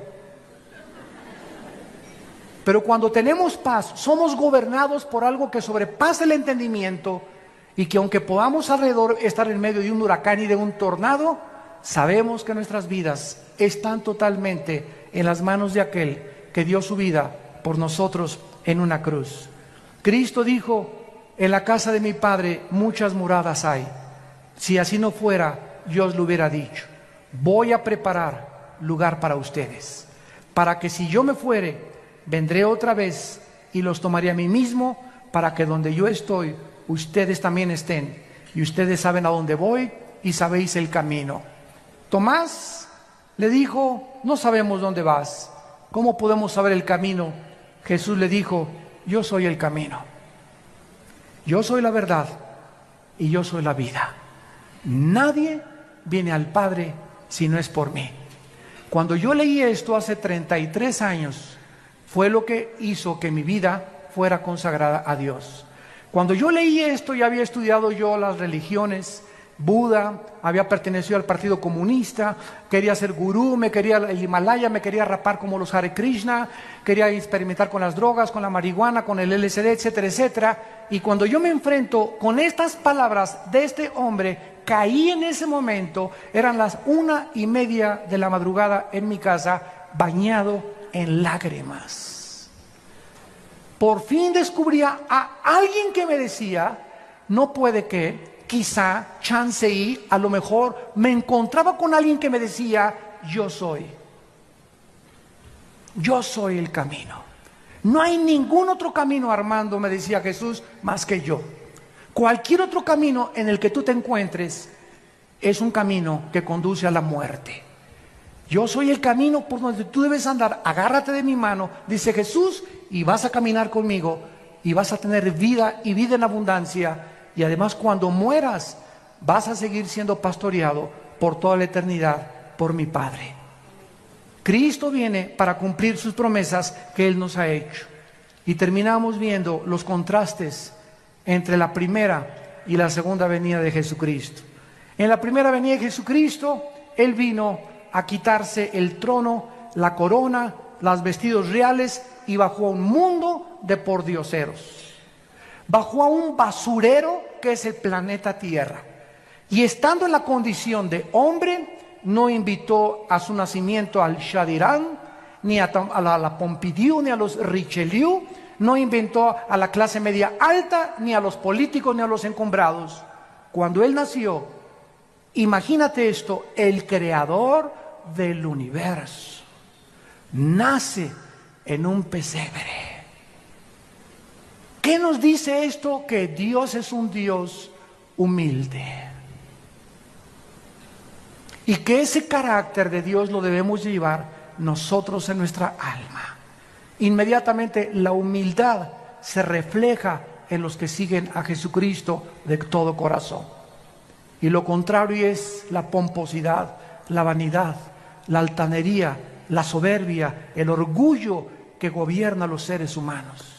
Pero cuando tenemos paz, somos gobernados por algo que sobrepasa el entendimiento, y que aunque podamos alrededor estar en medio de un huracán y de un tornado, sabemos que nuestras vidas están totalmente en las manos de aquel que dio su vida por nosotros en una cruz. Cristo dijo: en la casa de mi Padre muchas moradas hay. Si así no fuera, yo os lo hubiera dicho. Voy a preparar lugar para ustedes, para que si yo me fuere, vendré otra vez y los tomaré a mí mismo, para que donde yo estoy, ustedes también estén. Y ustedes saben a dónde voy y sabéis el camino. Tomás le dijo: no sabemos dónde vas, ¿cómo podemos saber el camino? Jesús le dijo: yo soy el camino, yo soy la verdad y yo soy la vida. Nadie viene al Padre si no es por mí. Cuando yo leí esto hace 33 años, fue lo que hizo que mi vida fuera consagrada a Dios. Cuando yo leí esto, ya había estudiado yo las religiones, Buda, había pertenecido al Partido Comunista, quería ser gurú, me quería el Himalaya, me quería rapar como los Hare Krishna, quería experimentar con las drogas, con la marihuana, con el LSD, etcétera, etcétera. Y cuando yo me enfrento con estas palabras de este hombre, caí en ese momento, eran las 1:30 de la madrugada en mi casa, bañado en lágrimas. Por fin descubría a alguien que me decía, no puede que, quizá, chance y, a lo mejor, me encontraba con alguien que me decía, yo soy el camino. No hay ningún otro camino, Armando, me decía Jesús, más que yo. Cualquier otro camino en el que tú te encuentres es un camino que conduce a la muerte. Yo soy el camino por donde tú debes andar, agárrate de mi mano, dice Jesús, y vas a caminar conmigo, y vas a tener vida y vida en abundancia. Y además cuando mueras vas a seguir siendo pastoreado por toda la eternidad por mi Padre. Cristo viene para cumplir sus promesas que Él nos ha hecho. Y terminamos viendo los contrastes entre la primera y la segunda venida de Jesucristo. En la primera venida de Jesucristo, Él vino a quitarse el trono, la corona, los vestidos reales y bajó a un mundo de pordioseros. Bajó a un basurero que es el planeta Tierra. Y estando en la condición de hombre, no invitó a su nacimiento al Shah de Irán, ni a la Pompidou, ni a los Richelieu, no inventó a la clase media alta, ni a los políticos, ni a los encumbrados. Cuando Él nació, imagínate esto, el creador del universo nace en un pesebre. ¿Qué nos dice esto? Que Dios es un Dios humilde. Y que ese carácter de Dios lo debemos llevar nosotros en nuestra alma. Inmediatamente la humildad se refleja en los que siguen a Jesucristo de todo corazón. Y lo contrario es la pomposidad, la vanidad, la altanería, la soberbia, el orgullo que gobierna a los seres humanos.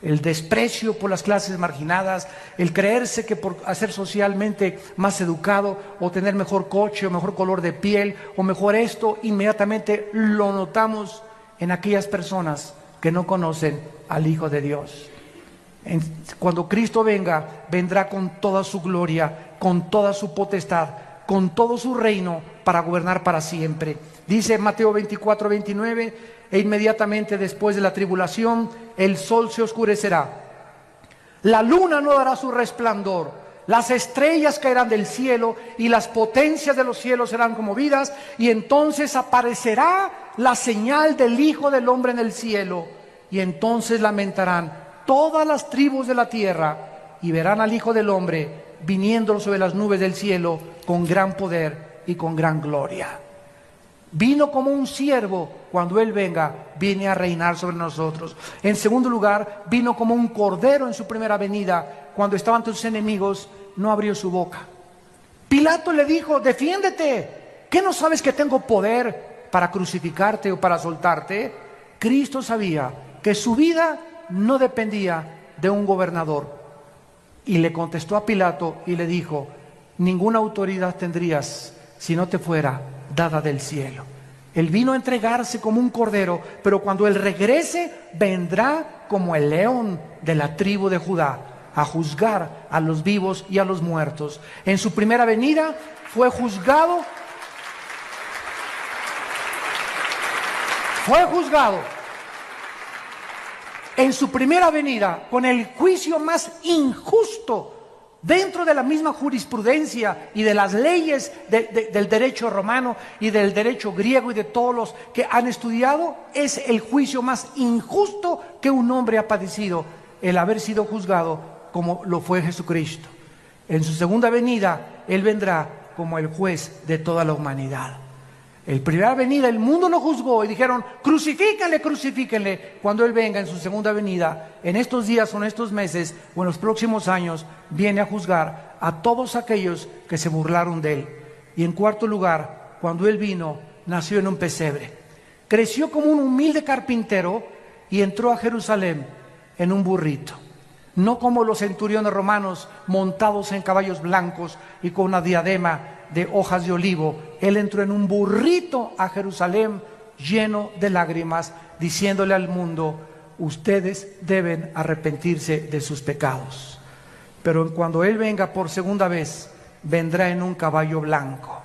El desprecio por las clases marginadas, el creerse que por ser socialmente más educado o tener mejor coche o mejor color de piel o mejor esto, inmediatamente lo notamos en aquellas personas que no conocen al Hijo de Dios. Cuando Cristo venga, vendrá con toda su gloria, con toda su potestad, con todo su reino para gobernar para siempre. Dice Mateo 24:29, e inmediatamente después de la tribulación, el sol se oscurecerá, la luna no dará su resplandor, las estrellas caerán del cielo y las potencias de los cielos serán conmovidas, y entonces aparecerá la señal del Hijo del Hombre en el cielo, y entonces lamentarán todas las tribus de la tierra y verán al Hijo del Hombre viniendo sobre las nubes del cielo con gran poder y con gran gloria. Vino como un siervo, cuando Él venga, viene a reinar sobre nosotros. En segundo lugar, vino como un cordero en su primera venida, cuando estaban ante sus enemigos, no abrió su boca. Pilato le dijo, defiéndete, ¿qué no sabes que tengo poder para crucificarte o para soltarte? Cristo sabía que su vida no dependía de un gobernador. Y le contestó a Pilato y le dijo, ninguna autoridad tendrías si no te fuera dada del cielo. Él vino a entregarse como un cordero, pero cuando Él regrese, vendrá como el león de la tribu de Judá, a juzgar a los vivos y a los muertos. En su primera venida fue juzgado. En su primera venida, con el juicio más injusto dentro de la misma jurisprudencia y de las leyes del derecho romano y del derecho griego y de todos los que han estudiado, es el juicio más injusto que un hombre ha padecido, el haber sido juzgado como lo fue Jesucristo. En su segunda venida, Él vendrá como el juez de toda la humanidad. En primera venida el mundo lo juzgó y dijeron, crucifíquenle, crucifíquenle. Cuando Él venga en su segunda venida, en estos días o en estos meses o en los próximos años, viene a juzgar a todos aquellos que se burlaron de Él. Y en cuarto lugar, cuando Él vino, nació en un pesebre. Creció como un humilde carpintero y entró a Jerusalén en un burrito. no como los centuriones romanos montados en caballos blancos y con una diadema de hojas de olivo. Él entró en un burrito a Jerusalén lleno de lágrimas, diciéndole al mundo: ustedes deben arrepentirse de sus pecados. Pero cuando Él venga por segunda vez, vendrá en un caballo blanco,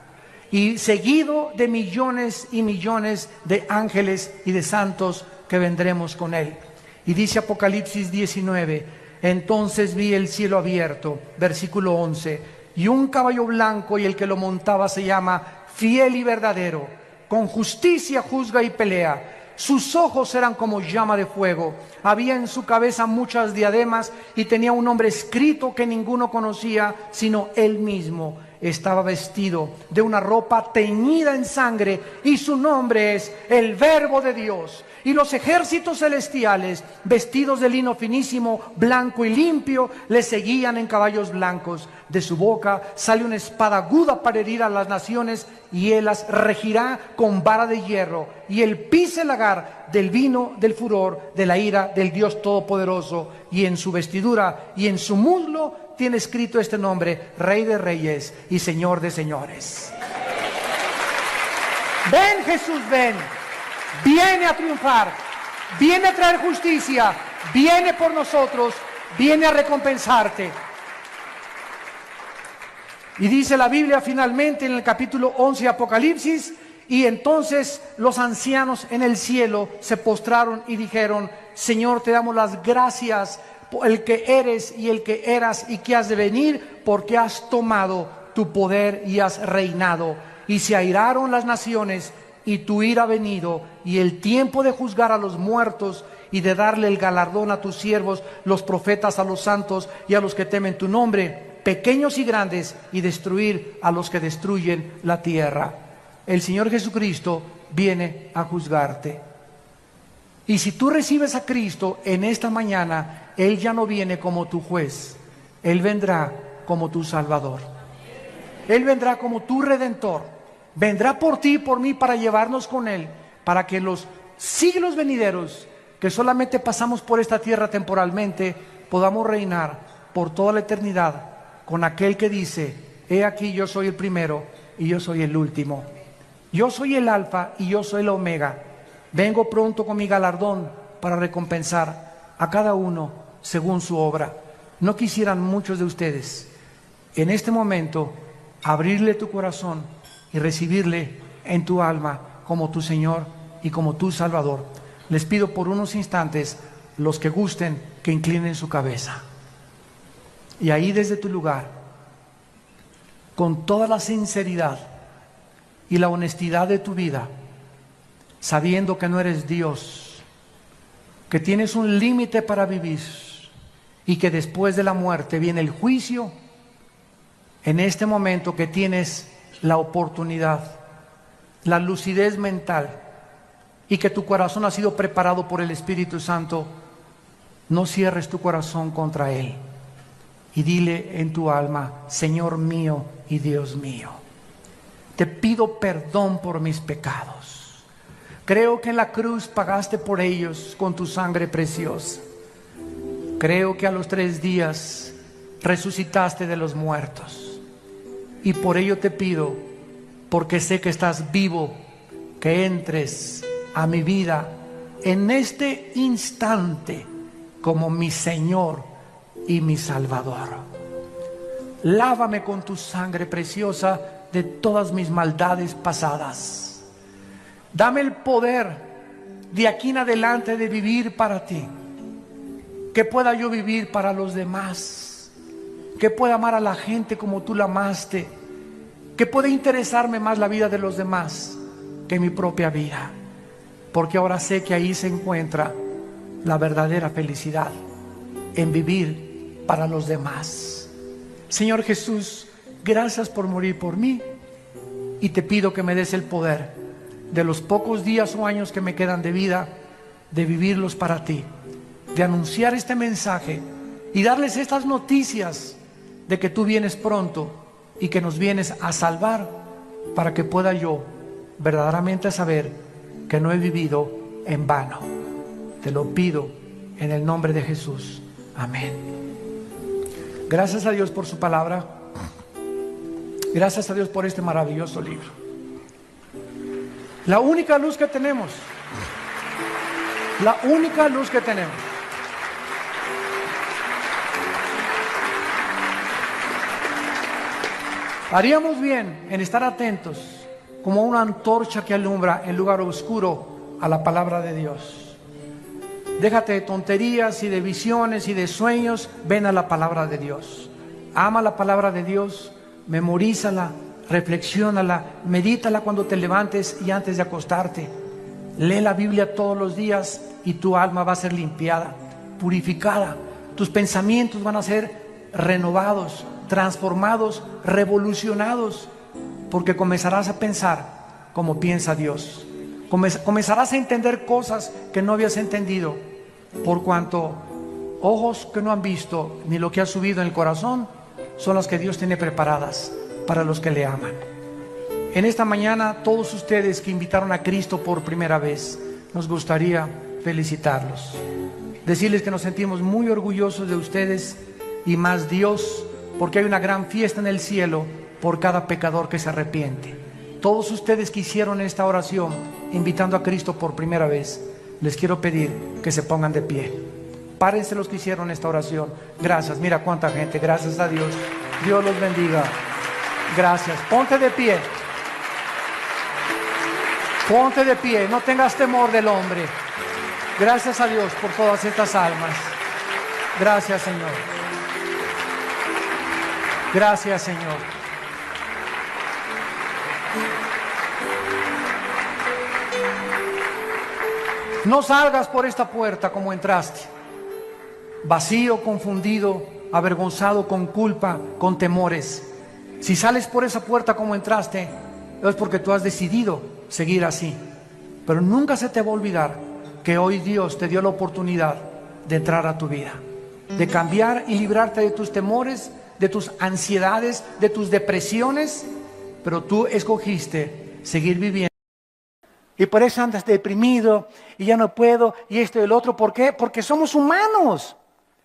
y seguido de millones y millones de ángeles y de santos que vendremos con Él. Y dice Apocalipsis 19: entonces vi el cielo abierto, versículo 11, y un caballo blanco, y el que lo montaba se llama Fiel y Verdadero, con justicia juzga y pelea. Sus ojos eran como llama de fuego, había en su cabeza muchas diademas, y tenía un nombre escrito que ninguno conocía sino él mismo. Estaba vestido de una ropa teñida en sangre, y su nombre es el Verbo de Dios. Y los ejércitos celestiales, vestidos de lino finísimo, blanco y limpio, le seguían en caballos blancos. De su boca sale una espada aguda para herir a las naciones, y él las regirá con vara de hierro. Y él pisa el lagar del vino del furor de la ira del Dios Todopoderoso. Y en su vestidura y en su muslo tiene escrito este nombre: Rey de Reyes y Señor de Señores. Ven, Jesús, ven. Viene a triunfar, viene a traer justicia, viene por nosotros, viene a recompensarte. Y dice la Biblia finalmente en el capítulo 11 de Apocalipsis: y entonces los ancianos en el cielo se postraron y dijeron: Señor, te damos las gracias por el que eres y el que eras y que has de venir, porque has tomado tu poder y has reinado. Y se airaron las naciones, y tu ira ha venido, y el tiempo de juzgar a los muertos y de darle el galardón a tus siervos, los profetas, a los santos y a los que temen tu nombre, pequeños y grandes, y destruir a los que destruyen la tierra. El Señor Jesucristo viene a juzgarte. Y si tú recibes a Cristo en esta mañana, Él ya no viene como tu juez, Él vendrá como tu Salvador. Él vendrá como tu Redentor. Vendrá por ti y por mí para llevarnos con Él, para que en los siglos venideros, que solamente pasamos por esta tierra temporalmente, podamos reinar por toda la eternidad con aquel que dice: he aquí, yo soy el primero y yo soy el último. Yo soy el alfa y yo soy el omega. Vengo pronto con mi galardón para recompensar a cada uno según su obra. ¿No quisieran muchos de ustedes en este momento abrirle tu corazón y recibirle en tu alma como tu Señor y como tu Salvador? Les pido por unos instantes, los que gusten, que inclinen su cabeza. Y ahí desde tu lugar, con toda la sinceridad y la honestidad de tu vida, sabiendo que no eres Dios, que tienes un límite para vivir y que después de la muerte viene el juicio, en este momento que tienes la oportunidad, la lucidez mental, y que tu corazón ha sido preparado por el Espíritu Santo, no cierres tu corazón contra Él y dile en tu alma: Señor mío y Dios mío, te pido perdón por mis pecados. Creo que en la cruz pagaste por ellos con tu sangre preciosa. Creo que a los 3 días resucitaste de los muertos. Y por ello te pido, porque sé que estás vivo, que entres a mi vida en este instante como mi Señor y mi Salvador. Lávame con tu sangre preciosa de todas mis maldades pasadas. Dame el poder de aquí en adelante de vivir para ti, que pueda yo vivir para los demás, que pueda amar a la gente como tú la amaste, que pueda interesarme más la vida de los demás que mi propia vida, porque ahora sé que ahí se encuentra la verdadera felicidad, en vivir para los demás. Señor Jesús, gracias por morir por mí, y te pido que me des el poder de los pocos días o años que me quedan de vida, de vivirlos para ti, de anunciar este mensaje y darles estas noticias de que tú vienes pronto y que nos vienes a salvar, para que pueda yo verdaderamente saber que no he vivido en vano. Te lo pido en el nombre de Jesús. Amén. Gracias a Dios por su palabra. Gracias a Dios por este maravilloso libro. La única luz que tenemos. La única luz que tenemos. Haríamos bien en estar atentos como una antorcha que alumbra en lugar oscuro a la palabra de Dios. Déjate de tonterías y de visiones y de sueños, ven a la palabra de Dios. Ama la palabra de Dios, memorízala, reflexiónala, medítala cuando te levantes y antes de acostarte. Lee la Biblia todos los días y tu alma va a ser limpiada, purificada. Tus pensamientos van a ser renovados, transformados, revolucionados, porque comenzarás a pensar como piensa Dios. Comenzarás a entender cosas que no habías entendido, por cuanto ojos que no han visto ni lo que ha subido en el corazón son las que Dios tiene preparadas para los que le aman. En esta mañana, todos ustedes que invitaron a Cristo por primera vez, nos gustaría felicitarlos, decirles que nos sentimos muy orgullosos de ustedes y más Dios, porque hay una gran fiesta en el cielo por cada pecador que se arrepiente. Todos ustedes que hicieron esta oración invitando a Cristo por primera vez, les quiero pedir que se pongan de pie. Párense los que hicieron esta oración. Gracias, mira cuánta gente, gracias a Dios. Dios los bendiga. Gracias, ponte de pie. Ponte de pie, no tengas temor del hombre. Gracias a Dios por todas estas almas. Gracias, Señor. Gracias, Señor. No salgas por esta puerta como entraste, vacío, confundido, avergonzado, con culpa, con temores. Si sales por esa puerta como entraste, es porque tú has decidido seguir así. Pero nunca se te va a olvidar que hoy Dios te dio la oportunidad de entrar a tu vida, de cambiar y librarte de tus temores, de tus ansiedades, de tus depresiones. Pero tú escogiste seguir viviendo. Y por eso andas deprimido y ya no puedo y esto y el otro. ¿Por qué? Porque somos humanos.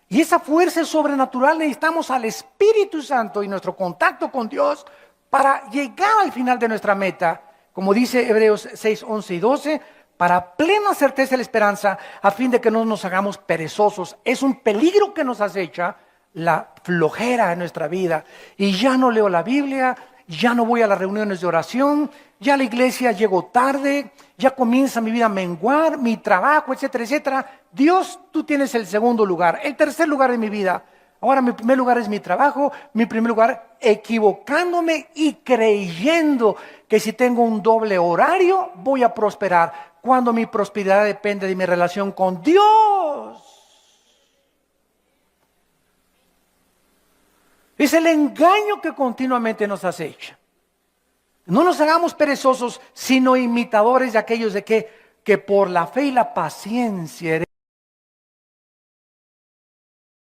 Y esa fuerza es sobrenatural. Necesitamos al Espíritu Santo y nuestro contacto con Dios para llegar al final de nuestra meta. Como dice Hebreos 6, 11 y 12, para plena certeza de la esperanza, a fin de que no nos hagamos perezosos. Es un peligro que nos acecha la flojera en nuestra vida. Y ya no leo la Biblia, ya no voy a las reuniones de oración, ya a la iglesia llego tarde, ya comienza mi vida a menguar, mi trabajo, etcétera, etcétera. Dios, tú tienes el segundo lugar, el tercer lugar de mi vida. Ahora mi primer lugar es mi trabajo, mi primer lugar equivocándome y creyendo que si tengo un doble horario voy a prosperar, cuando mi prosperidad depende de mi relación con Dios. Es el engaño que continuamente nos acecha. No nos hagamos perezosos, sino imitadores de aquellos de que por la fe y la paciencia